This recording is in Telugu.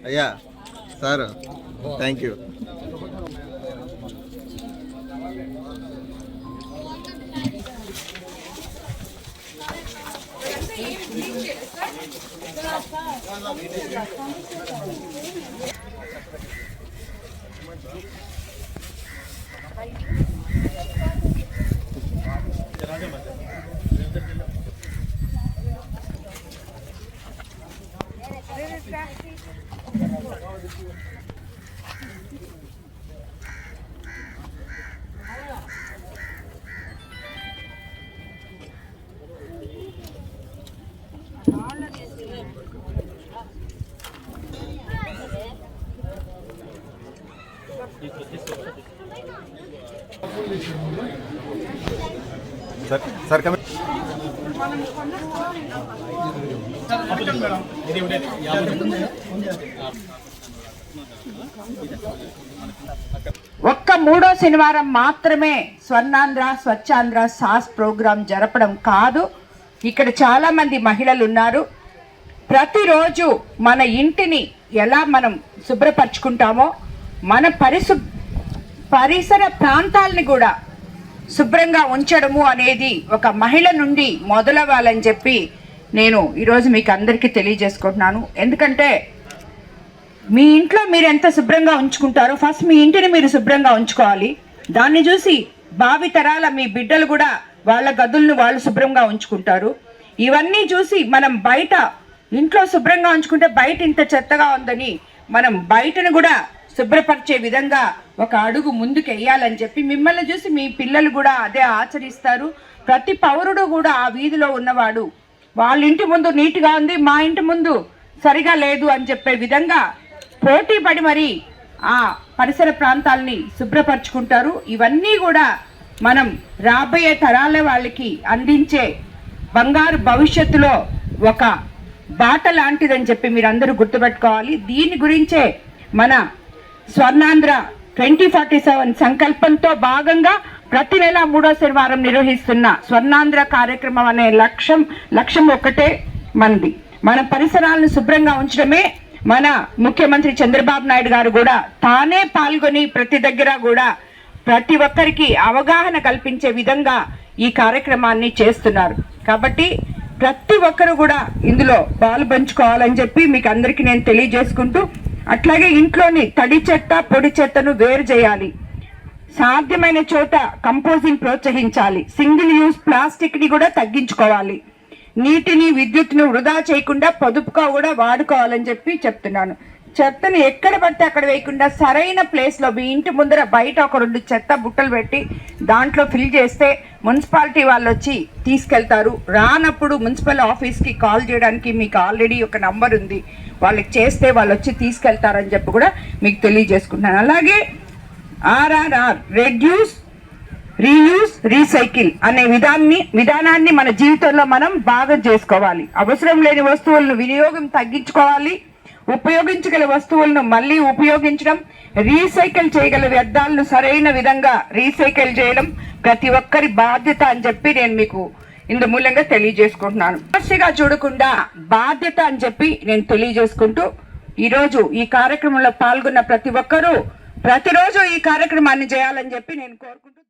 అయ్యా సార్ థ్యాంక్ యూ. సార్ ఒక్క మూడో శనివారం మాత్రమే స్వర్ణాంధ్ర స్వచ్ఛాంధ్ర సాస్ ప్రోగ్రాం జరపడం కాదు. ఇక్కడ చాలా మంది మహిళలు ఉన్నారు. ప్రతిరోజు మన ఇంటిని ఎలా మనం శుభ్రపరచుకుంటామో మన పరిసర ప్రాంతాలని కూడా శుభ్రంగా ఉంచడము అనేది ఒక మహిళ నుండి మొదలవ్వాలని చెప్పి నేను ఈరోజు మీకు అందరికీ తెలియజేసుకుంటున్నాను. ఎందుకంటే మీ ఇంట్లో మీరు ఎంత శుభ్రంగా ఉంచుకుంటారో ఫస్ట్ మీ ఇంటిని మీరు శుభ్రంగా ఉంచుకోవాలి. దాన్ని చూసి భావి తరాల మీ బిడ్డలు కూడా వాళ్ళ గదులను వాళ్ళు శుభ్రంగా ఉంచుకుంటారు. ఇవన్నీ చూసి మనం బయట ఇంట్లో శుభ్రంగా ఉంచుకుంటే బయట ఇంత చెత్తగా ఉందని మనం బయటను కూడా శుభ్రపరిచే విధంగా ఒక అడుగు ముందుకు వెయ్యాలని చెప్పి మిమ్మల్ని చూసి మీ పిల్లలు కూడా అదే ఆచరిస్తారు. ప్రతి పౌరుడు కూడా ఆ వీధిలో ఉన్నవాడు వాళ్ళ ఇంటి ముందు నీట్గా ఉంది, మా ఇంటి ముందు సరిగా లేదు అని చెప్పే విధంగా పోటీ పడి మరి ఆ పరిసర ప్రాంతాలని శుభ్రపరచుకుంటారు. ఇవన్నీ కూడా మనం రాబోయే తరాల వాళ్ళకి అందించే బంగారు భవిష్యత్తులో ఒక బాట లాంటిదని చెప్పి మీరందరూ గుర్తుపెట్టుకోవాలి. దీని గురించే మన స్వర్ణాంధ్ర 2047 సంకల్పంతో భాగంగా ప్రతి నెల మూడో శనివారం నిర్వహిస్తున్న స్వర్ణాంధ్ర కార్యక్రమం అనే లక్ష్యం ఒక్కటే మనది. మన పరిసరాలను శుభ్రంగా ఉంచడమే. మన ముఖ్యమంత్రి చంద్రబాబు నాయుడు గారు కూడా తానే పాల్గొని ప్రతి దగ్గర కూడా ప్రతి ఒక్కరికి అవగాహన కల్పించే విధంగా ఈ కార్యక్రమాన్ని చేస్తున్నారు. కాబట్టి ప్రతి ఒక్కరు కూడా ఇందులో పాలు పంచుకోవాలని చెప్పి మీకు అందరికీ నేను తెలియజేసుకుంటూ, అట్లాగే ఇంట్లోని తడి చెత్త పొడి చెత్తను వేరు చేయాలి. సాధ్యమైన చోట కంపోజింగ్ ప్రోత్సహించాలి. సింగిల్ యూజ్ ప్లాస్టిక్ ని కూడా తగ్గించుకోవాలి. నీటిని విద్యుత్తును వృధా చేయకుండా పొదుపుగా కూడా వాడుకోవాలని చెప్పి చెప్తున్నాను. చెత్తను ఎక్కడ పడితే అక్కడ వేయకుండా సరైన ప్లేస్లో మీ ఇంటి ముందర బయట ఒక 2 చెత్త బుట్టలు పెట్టి దాంట్లో ఫిల్ చేస్తే మున్సిపాలిటీ వాళ్ళు వచ్చి తీసుకెళ్తారు. రానప్పుడు మున్సిపల్ ఆఫీస్కి కాల్ చేయడానికి మీకు ఆల్రెడీ ఒక నంబర్ ఉంది, వాళ్ళకి చేస్తే వాళ్ళు వచ్చి తీసుకెళ్తారని చెప్పి కూడా మీకు తెలియజేసుకుంటున్నాను. అలాగే RRR రెడ్యూస్ రీయూజ్ రీసైకిల్ అనే విధానాన్ని మన జీవితంలో మనం బాగా చేసుకోవాలి. అవసరం లేని వస్తువులను వినియోగం తగ్గించుకోవాలి. ఉపయోగించగల వస్తువులను మళ్ళీ ఉపయోగించడం, రీసైకిల్ చేయగల వ్యర్థాలను సరైన విధంగా రీసైకిల్ చేయడం ప్రతి ఒక్కరి బాధ్యత అని చెప్పి నేను మీకు ఇందు మూలంగా తెలియజేసుకుంటున్నాను. సమస్యగా చూడకుండా బాధ్యత అని చెప్పి నేను తెలియజేసుకుంటూ, ఈరోజు ఈ కార్యక్రమంలో పాల్గొన్న ప్రతి ఒక్కరూ ప్రతిరోజు ఈ కార్యక్రమాన్ని చేయాలని చెప్పి నేను కోరుకుంటూ